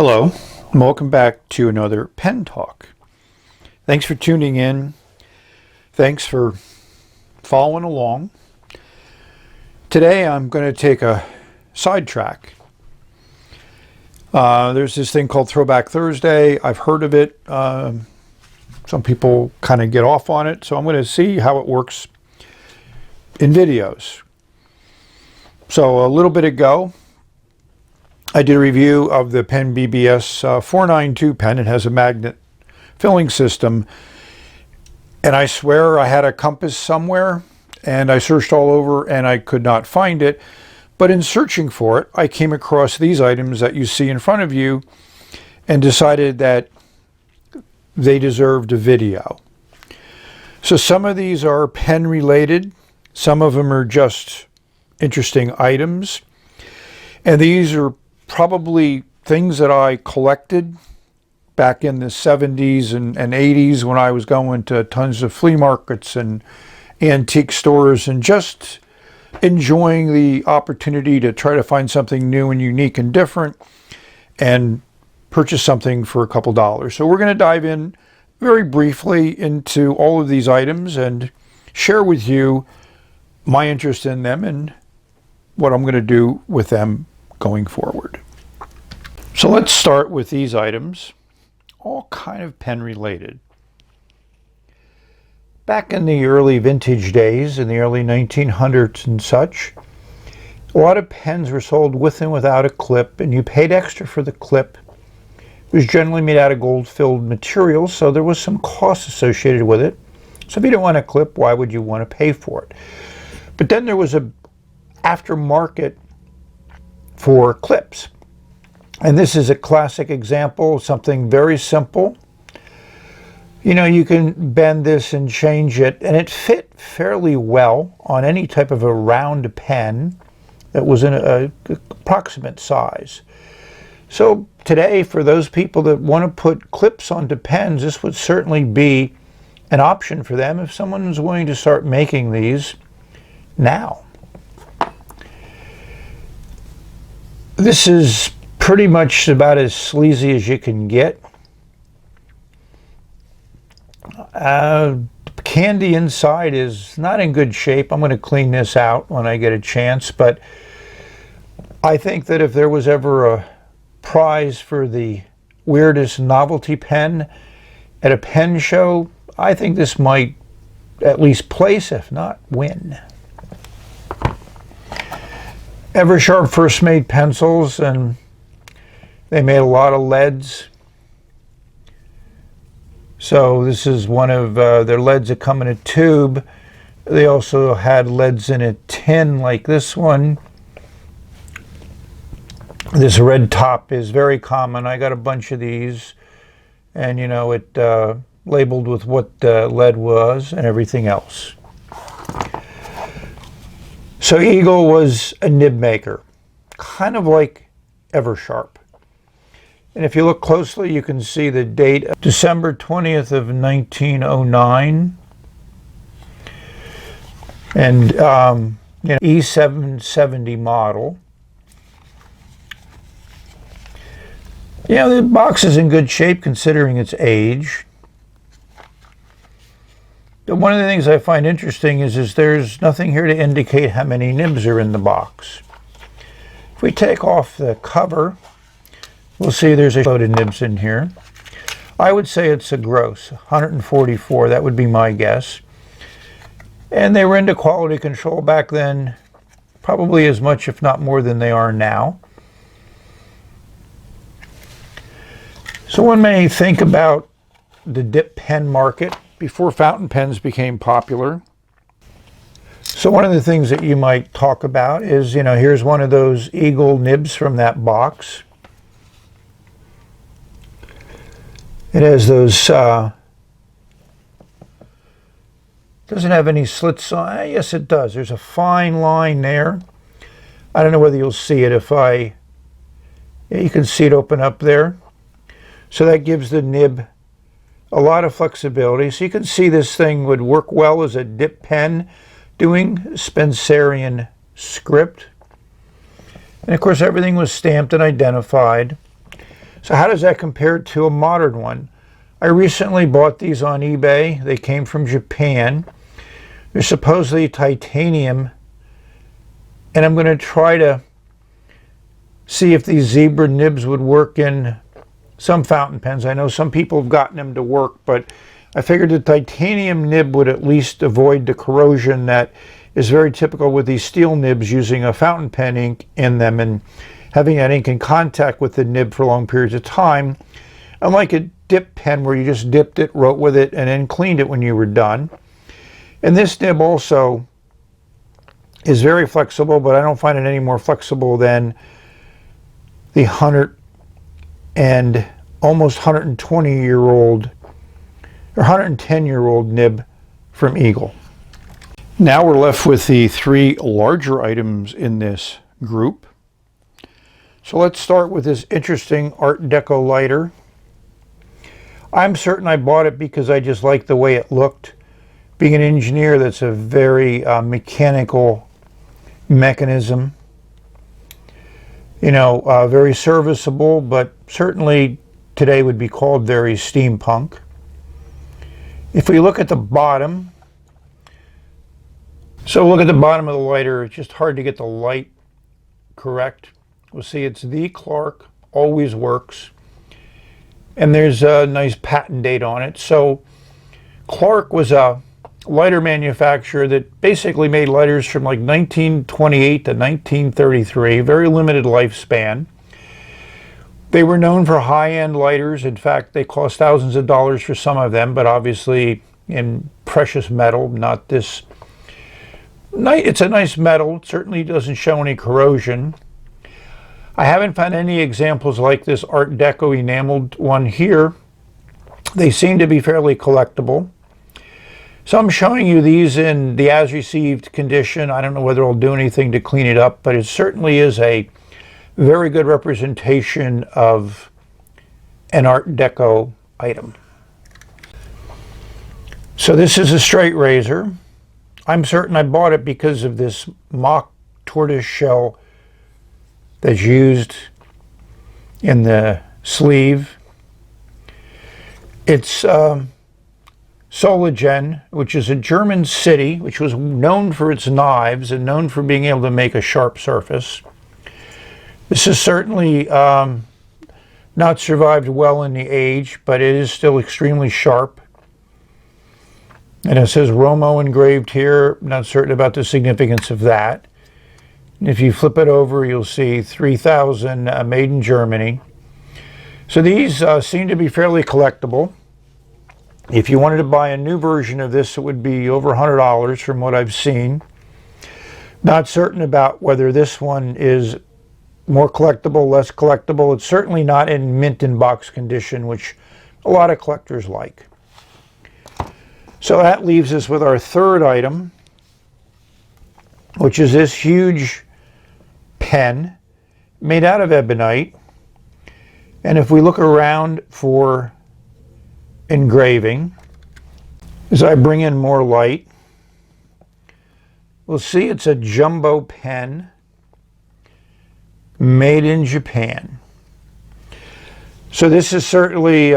Hello, and welcome back to another Pen Talk. Thanks for tuning in. Thanks for following along. Today I'm going to take a sidetrack. There's this thing called Throwback Thursday. I've heard of it. Some people kind of get off on it, so I'm going to see how it works in videos. So a little bit ago, I did a review of the Pen BBS 492 pen. It has a magnet filling system, and I swear I had a compass somewhere, and I searched all over and I could not find it. But in searching for it, I came across these items that you see in front of you and decided that they deserved a video. So some of these are pen related, some of them are just interesting items, and these are probably things that I collected back in the 70s and 80s when I was going to tons of flea markets and antique stores and just enjoying the opportunity to try to find something new and unique and different and purchase something for a couple dollars. So we're going to dive in very briefly into all of these items and share with you my interest in them and what I'm going to do with them going forward. So let's start with these items, all kind of pen related. Back in the early vintage days, in the early 1900s and such, a lot of pens were sold with and without a clip, and you paid extra for the clip. It was generally made out of gold-filled material, so there was some cost associated with it. So if you don't want a clip, why would you want to pay for it? But then there was a aftermarket for clips. And this is a classic example, something very simple. You know, you can bend this and change it, and it fit fairly well on any type of a round pen that was in a approximate size. So today, for those people that want to put clips onto pens, this would certainly be an option for them if someone was willing to start making these now. This is pretty much about as sleazy as you can get. Candy inside is not in good shape. I'm going to clean this out when I get a chance, but I think that if there was ever a prize for the weirdest novelty pen at a pen show, I think this might at least place, if not win. Eversharp first made pencils, and they made a lot of leads. So this is one of their leads that come in a tube. They also had leads in a tin like this one. This red top is very common. I got a bunch of these, and you know, it labeled with what lead was and everything else. So Eagle was a nib maker, kind of like Eversharp. And if you look closely, you can see the date, December 20th of 1909. And you know, E770 model. You know, the box is in good shape considering its age. But one of the things I find interesting is there's nothing here to indicate how many nibs are in the box. If we take off the cover, we'll see there's a load of nibs in here. I would say it's a gross, 144, that would be my guess. And they were into quality control back then, probably as much if not more than they are now. So one may think about the dip pen market before fountain pens became popular. So one of the things that you might talk about is, you know, here's one of those Eagle nibs from that box. It has those, doesn't have any slits on. Yes, it does. There's a fine line there. I don't know whether you'll see it if yeah, you can see it open up there. So that gives the nib a lot of flexibility. So you can see this thing would work well as a dip pen doing Spencerian script. And of course everything was stamped and identified. So how does that compare to a modern one? I recently bought these on eBay. They came from Japan. They're supposedly titanium, and I'm going to try to see if these zebra nibs would work in some fountain pens. I know some people have gotten them to work, but I figured the titanium nib would at least avoid the corrosion that is very typical with these steel nibs using a fountain pen ink in them and having that ink in contact with the nib for long periods of time. Unlike a dip pen where you just dipped it, wrote with it, and then cleaned it when you were done. And this nib also is very flexible, but I don't find it any more flexible than the 100 and almost 120-year-old or 110-year-old nib from Eagle. Now we're left with the three larger items in this group. So let's start with this interesting Art Deco lighter. I'm certain I bought it because I just liked the way it looked. Being an engineer, that's a very mechanical mechanism. You know, very serviceable, but certainly today would be called very steampunk. If we look at the bottom, so look at the bottom of the lighter, it's just hard to get the light correct. We'll see it's the Clark, always works. And there's a nice patent date on it. So Clark was a lighter manufacturer that basically made lighters from like 1928 to 1933, very limited lifespan. They were known for high-end lighters. In fact, they cost thousands of dollars for some of them, but obviously in precious metal, not this. It's a nice metal. It certainly doesn't show any corrosion. I haven't found any examples like this Art Deco enameled one here. They seem to be fairly collectible. So I'm showing you these in the as-received condition. I don't know whether I'll do anything to clean it up, but it certainly is a very good representation of an Art Deco item. So this is a straight razor. I'm certain I bought it because of this mock tortoise shell that's used in the sleeve. It's Solingen, which is a German city which was known for its knives and known for being able to make a sharp surface. This is certainly not survived well in the age, but it is still extremely sharp. And it says Romo engraved here. Not certain about the significance of that. And if you flip it over, you'll see 3000 made in Germany. So these seem to be fairly collectible. If you wanted to buy a new version of this, it would be over $100 from what I've seen. Not certain about whether this one is more collectible, less collectible. It's certainly not in mint in box condition, which a lot of collectors like. So that leaves us with our third item, which is this huge pen made out of ebonite. And if we look around for engraving, as I bring in more light, we'll see it's a jumbo pen made in Japan. So this has certainly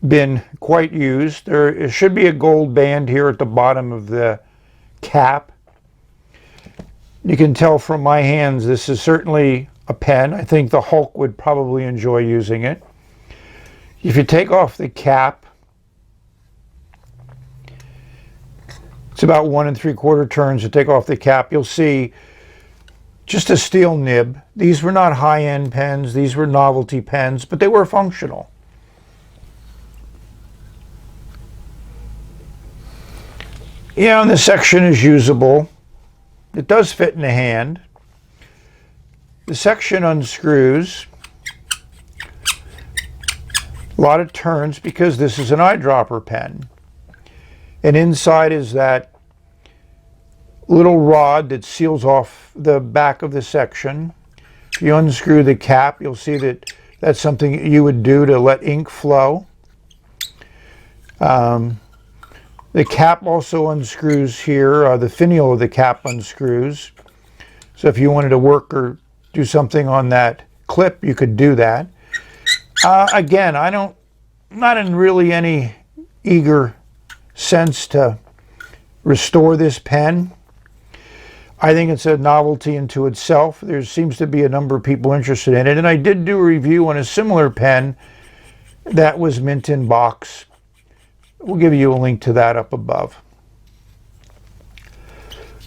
been quite used. There should be a gold band here at the bottom of the cap. You can tell from my hands this is certainly a pen. I think the Hulk would probably enjoy using it. If you take off the cap, it's about 1 3/4 turns to take off the cap. You'll see just a steel nib. These were not high-end pens. These were novelty pens, but they were functional. Yeah, and this section is usable. It does fit in the hand. The section unscrews. A lot of turns because this is an eyedropper pen. And inside is that little rod that seals off the back of the section. If you unscrew the cap, you'll see that that's something you would do to let ink flow. The cap also unscrews here. The finial of the cap unscrews. So if you wanted to work or do something on that clip, you could do that. Again, not in really any eager sense to restore this pen. I think it's a novelty into itself. There seems to be a number of people interested in it. And I did do a review on a similar pen that was mint in box. We'll give you a link to that up above.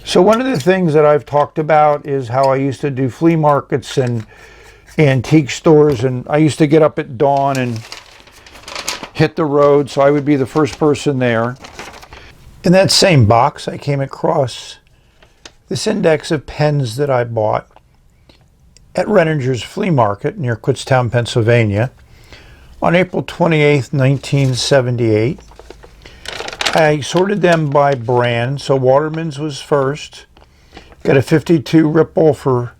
So one of the things that I've talked about is how I used to do flea markets and antique stores, and I used to get up at dawn and hit the road, so I would be the first person there. In that same box, I came across this index of pens that I bought at Renninger's Flea Market near Kutztown, Pennsylvania on April 28th, 1978. I sorted them by brand, so Waterman's was first. Got a 52 Ripple for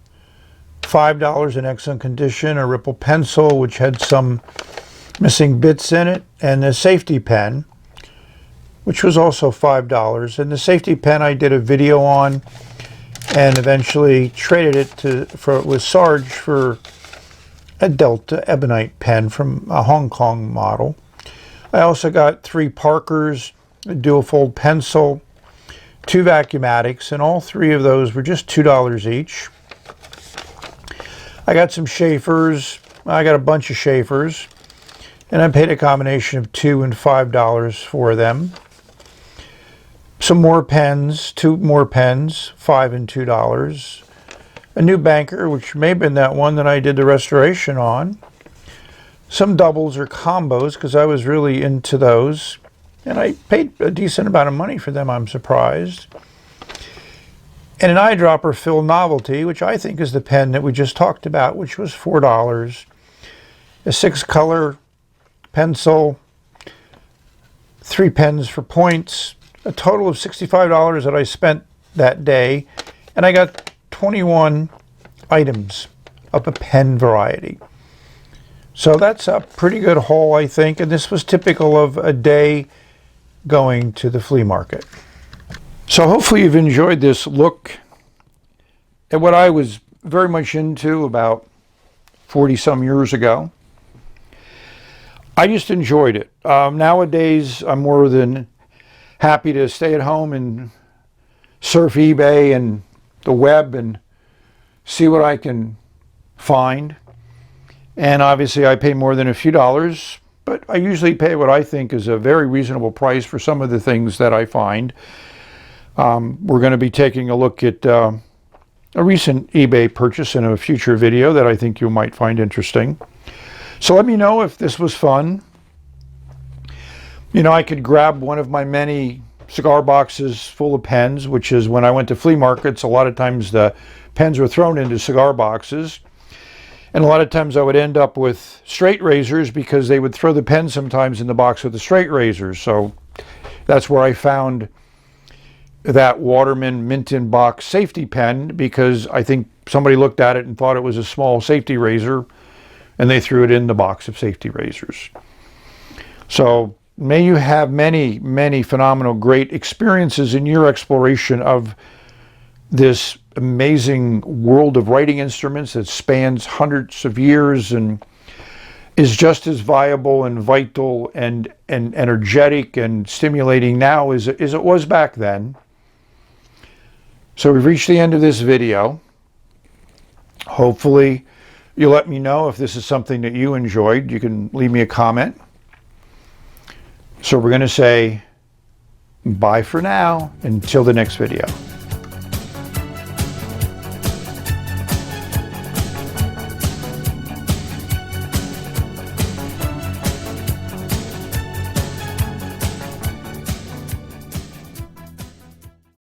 $5 in excellent condition, a Ripple pencil which had some missing bits in it, and a safety pen which was also $5. And the safety pen I did a video on and eventually traded it with Sarge for a Delta ebonite pen from a Hong Kong model. I also got 3 Parkers, a dual fold pencil, 2 Vacuumatics, and all 3 of those were just $2 each. I got some Schaefers. I got a bunch of Schaefers, and I paid a combination of $2 and $5 for them. Some more pens, 2 more pens, $5 and $2. A new banker, which may have been that one that I did the restoration on. Some doubles or combos, because I was really into those. And I paid a decent amount of money for them, I'm surprised. And an eyedropper fill Novelty, which I think is the pen that we just talked about, which was $4. A 6-color pencil, 3 pens for points, a total of $65 that I spent that day. And I got 21 items of a pen variety. So that's a pretty good haul, I think. And this was typical of a day going to the flea market. So hopefully you've enjoyed this look at what I was very much into about 40 some years ago. I just enjoyed it. Nowadays I'm more than happy to stay at home and surf eBay and the web and see what I can find. And obviously I pay more than a few dollars, but I usually pay what I think is a very reasonable price for some of the things that I find. We're going to be taking a look at a recent eBay purchase in a future video that I think you might find interesting. So let me know if this was fun. You know, I could grab one of my many cigar boxes full of pens, which is when I went to flea markets, a lot of times the pens were thrown into cigar boxes. And a lot of times I would end up with straight razors because they would throw the pen sometimes in the box with the straight razors. So that's where I found that Waterman mint in box safety pen, because I think somebody looked at it and thought it was a small safety razor and they threw it in the box of safety razors. So may you have many, many phenomenal, great experiences in your exploration of this amazing world of writing instruments that spans hundreds of years and is just as viable and vital and energetic and stimulating now as it was back then. So we've reached the end of this video. Hopefully you'll let me know if this is something that you enjoyed. You can leave me a comment. So we're going to say bye for now until the next video.